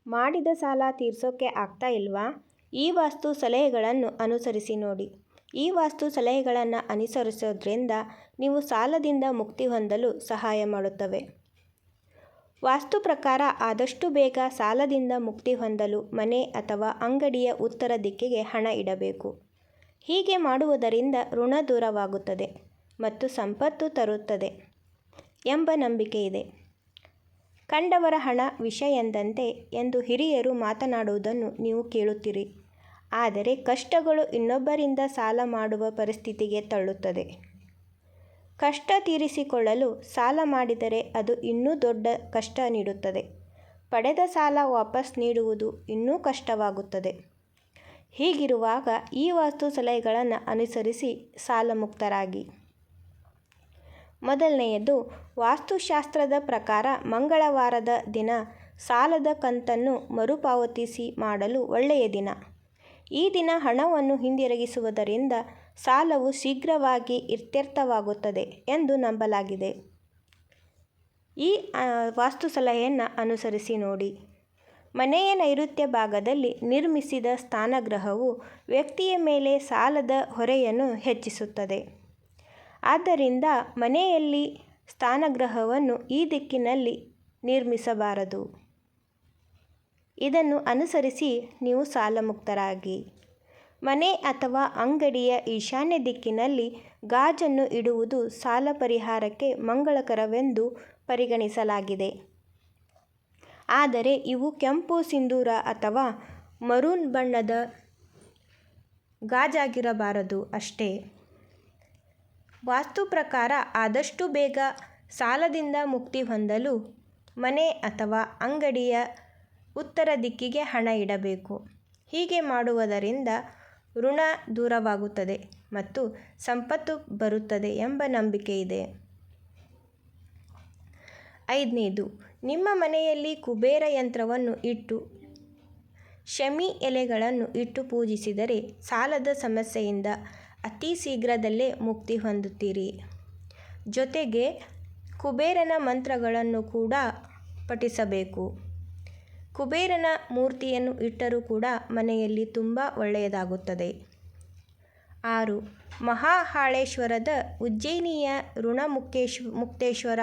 ಮಾಡಿದ ಸಾಲ ತೀರ್ಸೋಕೆ ಆಗ್ತಾ ಇಲ್ವಾ? ಈ ವಾಸ್ತು ಸಲಹೆಗಳನ್ನು ಅನುಸರಿಸಿ ನೋಡಿ. ಈ ವಾಸ್ತು ಸಲಹೆಗಳನ್ನು ಅನುಸರಿಸೋದ್ರಿಂದ ನೀವು ಸಾಲದಿಂದ ಮುಕ್ತಿ ಹೊಂದಲು ಸಹಾಯ ಮಾಡುತ್ತವೆ. ವಾಸ್ತು ಪ್ರಕಾರ ಆದಷ್ಟು ಬೇಗ ಸಾಲದಿಂದ ಮುಕ್ತಿ ಹೊಂದಲು ಮನೆ ಅಥವಾ ಅಂಗಡಿಯ ಉತ್ತರ ದಿಕ್ಕಿಗೆ ಹಣ ಇಡಬೇಕು. ಹೀಗೆ ಮಾಡುವುದರಿಂದ ಋಣ ದೂರವಾಗುತ್ತದೆ ಮತ್ತು ಸಂಪತ್ತು ತರುತ್ತದೆ ಎಂಬ ನಂಬಿಕೆ ಇದೆ. ಕಂಡವರ ಹಣ ವಿಷ ಎಂದಂತೆ ಎಂದು ಹಿರಿಯರು ಮಾತನಾಡುವುದನ್ನು ನೀವು ಕೇಳುತ್ತೀರಿ. ಆದರೆ ಕಷ್ಟಗಳು ಇನ್ನೊಬ್ಬರಿಂದ ಸಾಲ ಮಾಡುವ ಪರಿಸ್ಥಿತಿಗೆ ತಳ್ಳುತ್ತದೆ. ಕಷ್ಟ ತೀರಿಸಿಕೊಳ್ಳಲು ಸಾಲ ಮಾಡಿದರೆ ಅದು ಇನ್ನೂ ದೊಡ್ಡ ಕಷ್ಟ ನೀಡುತ್ತದೆ. ಪಡೆದ ಸಾಲ ವಾಪಸ್ ನೀಡುವುದು ಇನ್ನೂ ಕಷ್ಟವಾಗುತ್ತದೆ. ಹೀಗಿರುವಾಗ ಈ ವಾಸ್ತು ಸಲಹೆಗಳನ್ನು ಅನುಸರಿಸಿ ಸಾಲ ಮುಕ್ತರಾಗಿ. ಮೊದಲನೆಯದು, ವಾಸ್ತುಶಾಸ್ತ್ರದ ಪ್ರಕಾರ ಮಂಗಳವಾರದ ದಿನ ಸಾಲದ ಕಂತನ್ನು ಮರುಪಾವತಿಸಿ ಮಾಡಲು ಒಳ್ಳೆಯ ದಿನ. ಈ ದಿನ ಹಣವನ್ನು ಹಿಂದಿರುಗಿಸುವುದರಿಂದ ಸಾಲವು ಶೀಘ್ರವಾಗಿ ಇತ್ಯರ್ಥವಾಗುತ್ತದೆ ಎಂದು ನಂಬಲಾಗಿದೆ. ಈ ವಾಸ್ತು ಸಲಹೆಯನ್ನು ಅನುಸರಿಸಿ ನೋಡಿ. ಮನೆಯ ನೈಋತ್ಯ ಭಾಗದಲ್ಲಿ ನಿರ್ಮಿಸಿದ ಸ್ನಾನಗೃಹವು ವ್ಯಕ್ತಿಯ ಮೇಲೆ ಸಾಲದ ಹೊರೆಯನ್ನು ಹೆಚ್ಚಿಸುತ್ತದೆ. ಆದ್ದರಿಂದ ಮನೆಯಲ್ಲಿ ಸ್ನಾನಗೃಹವನ್ನು ಈ ದಿಕ್ಕಿನಲ್ಲಿ ನಿರ್ಮಿಸಬಾರದು. ಇದನ್ನು ಅನುಸರಿಸಿ ನೀವು ಸಾಲ ಮುಕ್ತರಾಗಿ. ಮನೆ ಅಥವಾ ಅಂಗಡಿಯ ಈಶಾನ್ಯ ದಿಕ್ಕಿನಲ್ಲಿ ಗಾಜನ್ನು ಇಡುವುದು ಸಾಲ ಪರಿಹಾರಕ್ಕೆ ಮಂಗಳಕರವೆಂದು ಪರಿಗಣಿಸಲಾಗಿದೆ. ಆದರೆ ಇವು ಕೆಂಪು, ಸಿಂಧೂರ ಅಥವಾ ಮರೂನ್ ಬಣ್ಣದ ಗಾಜಾಗಿರಬಾರದು ಅಷ್ಟೇ. ವಾಸ್ತು ಪ್ರಕಾರ ಆದಷ್ಟು ಬೇಗ ಸಾಲದಿಂದ ಮುಕ್ತಿ ಹೊಂದಲು ಮನೆ ಅಥವಾ ಅಂಗಡಿಯ ಉತ್ತರ ದಿಕ್ಕಿಗೆ ಹಣ ಇಡಬೇಕು. ಹೀಗೆ ಮಾಡುವುದರಿಂದ ಋಣ ದೂರವಾಗುತ್ತದೆ ಮತ್ತು ಸಂಪತ್ತು ಬರುತ್ತದೆ ಎಂಬ ನಂಬಿಕೆ ಇದೆ. 5ನೇದು, ನಿಮ್ಮ ಮನೆಯಲ್ಲಿ ಕುಬೇರ ಯಂತ್ರವನ್ನು ಇಟ್ಟು ಶಮಿ ಎಲೆಗಳನ್ನು ಇಟ್ಟು ಪೂಜಿಸಿದರೆ ಸಾಲದ ಸಮಸ್ಯೆಯಿಂದ ಅತಿ ಶೀಘ್ರದಲ್ಲೇ ಮುಕ್ತಿ ಹೊಂದುತ್ತೀರಿ. ಜೊತೆಗೆ ಕುಬೇರನ ಮಂತ್ರಗಳನ್ನು ಕೂಡ ಪಠಿಸಬೇಕು. ಕುಬೇರನ ಮೂರ್ತಿಯನ್ನು ಇಟ್ಟರೂ ಕೂಡ ಮನೆಯಲ್ಲಿ ತುಂಬ ಒಳ್ಳೆಯದಾಗುತ್ತದೆ. 6. ಮಹಾಕಾಳೇಶ್ವರದ ಉಜ್ಜಯಿನಿಯ ಋಣಮುಕ್ತೇಶ್ವರ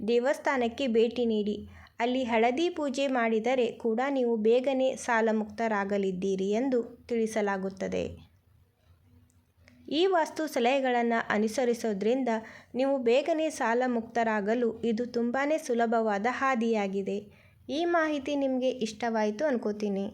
ದೇವಸ್ಥಾನಕ್ಕೆ ಭೇಟಿ ನೀಡಿ. ಅಲ್ಲಿ ಹಳದಿ ಪೂಜೆ ಮಾಡಿದರೆ ಕೂಡ ನೀವು ಬೇಗನೆ ಸಾಲ ಮುಕ್ತರಾಗಲಿದ್ದೀರಿ ಎಂದು ತಿಳಿಸಲಾಗುತ್ತದೆ. ಈ ವಾಸ್ತು ಸಲಹೆಗಳನ್ನು ಅನುಸರಿಸೋದ್ರಿಂದ ನೀವು ಬೇಗನೆ ಸಾಲ ಮುಕ್ತರಾಗಲು ಇದು ತುಂಬಾ ಸುಲಭವಾದ ಹಾದಿಯಾಗಿದೆ. ಈ ಮಾಹಿತಿ ನಿಮಗೆ ಇಷ್ಟವಾಯಿತು ಅನ್ಕೋತೀನಿ.